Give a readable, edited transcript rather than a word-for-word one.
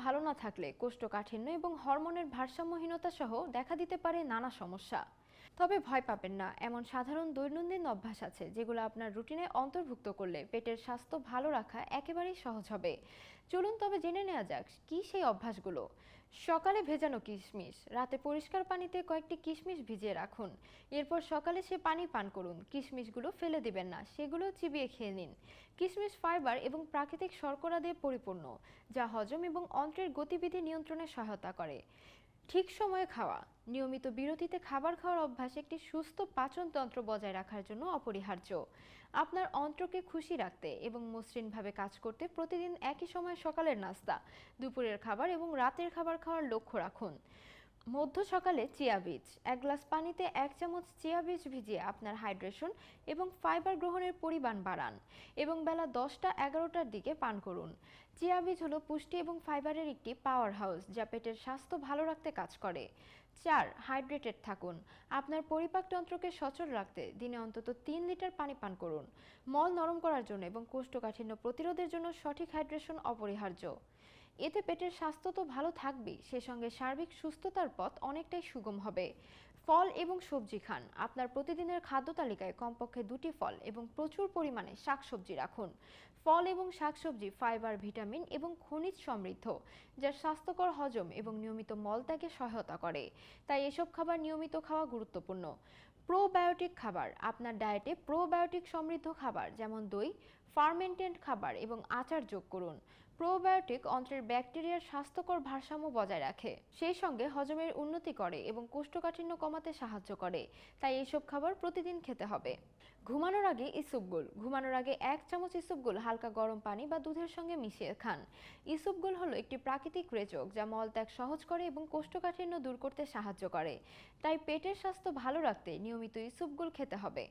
ভালো না থাকলে কোষ্ঠকাঠিন্য এবং হরমোনের ভারসাম্যহীনতা সহ দেখা দিতে পারে নানা সমস্যা। তবে ভয় পাবেন না, এমন সাধারণ দৈনন্দিন অভ্যাস আছে যেগুলো আপনার রুটিনে অন্তর্ভুক্ত করলে পেটের স্বাস্থ্য ভালো রাখা একেবারেই সহজ হবে। চলুন তবে জেনে নেওয়া যাক কি সেই অভ্যাসগুলো। সকালে ভেজানো কিশমিশ, রাতে পরিষ্কার পানিতে কয়েকটি কিশমিশ ভিজিয়ে রাখুন। এরপর সকালে সে পানি পান করুন। কিশমিশগুলো ফেলে দিবেন না, সেগুলো চিবিয়ে খেয়ে নিন। কিশমিশ ফাইবার এবং প্রাকৃতিক শর্করা দিয়ে পরিপূর্ণ, যা হজম এবং অন্ত্রের গতিবিধি নিয়ন্ত্রণে সহায়তা করে। ঠিক সময়ে খাওয়া, নিয়মিত বিরতিতে খাবার খাওয়ার অভ্যাস একটি সুস্থ পাচনতন্ত্র বজায় রাখার জন্য অপরিহার্য। আপনার অন্ত্রকে খুশি রাখতে এবং মসৃণভাবে কাজ করতে প্রতিদিন একই সময় সকালের নাস্তা, দুপুরের খাবার এবং রাতের খাবার খাওয়ার লক্ষ্য রাখুন। মধ্য সকালে চিয়া বীজ, 1 গ্লাস পানিতে 1 চামচ চিয়া বীজ ভিজিয়ে আপনার হাইড্রেশন এবং ফাইবার গ্রহণের পরিমাণ বাড়ান এবং বেলা 10টা-11টার দিকে পান করুন। চিয়া বীজ হলো পুষ্টি এবং ফাইবারের একটি পাওয়ার হাউস, যা পেটের স্বাস্থ্য ভালো রাখতে কাজ করে। 4. হাইড্রেটেড থাকুন। আপনার পরিপাকতন্ত্রকে সচল রাখতে দিনে অন্তত 3 লিটার পানি পান করুন। মল নরম করার জন্য এবং কোষ্ঠকাঠিন্য প্রতিরোধের জন্য সঠিক হাইড্রেশন অপরিহার্য। এতে পেটের স্বাস্থ্য তো ভালো থাকবেই, সে সঙ্গে সার্বিক সুস্থতার পথ অনেকটাই সুগম হবে। ফল এবং সবজি খান। আপনার প্রতিদিনের খাদ্য তালিকায় কমপক্ষে 2টি ফল এবং প্রচুর পরিমাণে শাকসবজি রাখুন। ফল এবং শাকসবজি ফাইবার, ভিটামিন এবং খনিজ সমৃদ্ধ, যা স্বাস্থ্যকর হজম এবং নিয়মিত মলত্যাগে সহায়তা করে। তাই এসব খাবার নিয়মিত খাওয়া গুরুত্বপূর্ণ। প্রোবায়োটিক খাবার, আপনার ডায়েটে প্রোবায়োটিক সমৃদ্ধ খাবার যেমন দই, ফার্মেন্টেড খাবার এবং আচার যোগ করুন। প্রোবায়োটিক অন্ত্রের ব্যাকটেরিয়ার স্বাস্থ্যকর ভারসাম্য বজায় রাখে, সেই সঙ্গে হজমের উন্নতি করে এবং কোষ্ঠকাঠিন্য কমাতে সাহায্য করে। তাই এইসব খাবার প্রতিদিন খেতে হবে। ঘুমানোর আগে ইসবগুল, ঘুমানোর আগে 1 চামচ ইসবগুল হালকা গরম পানি বা দুধের সঙ্গে মিশিয়ে খান। ইসবগুল হলো একটি প্রাকৃতিক রেচক, যা মলত্যাগ সহজ করে এবং কোষ্ঠকাঠিন্য দূর করতে সাহায্য করে। তাই পেটের স্বাস্থ্য ভালো রাখতে নিয়মিত ইসবগুল খেতে হবে।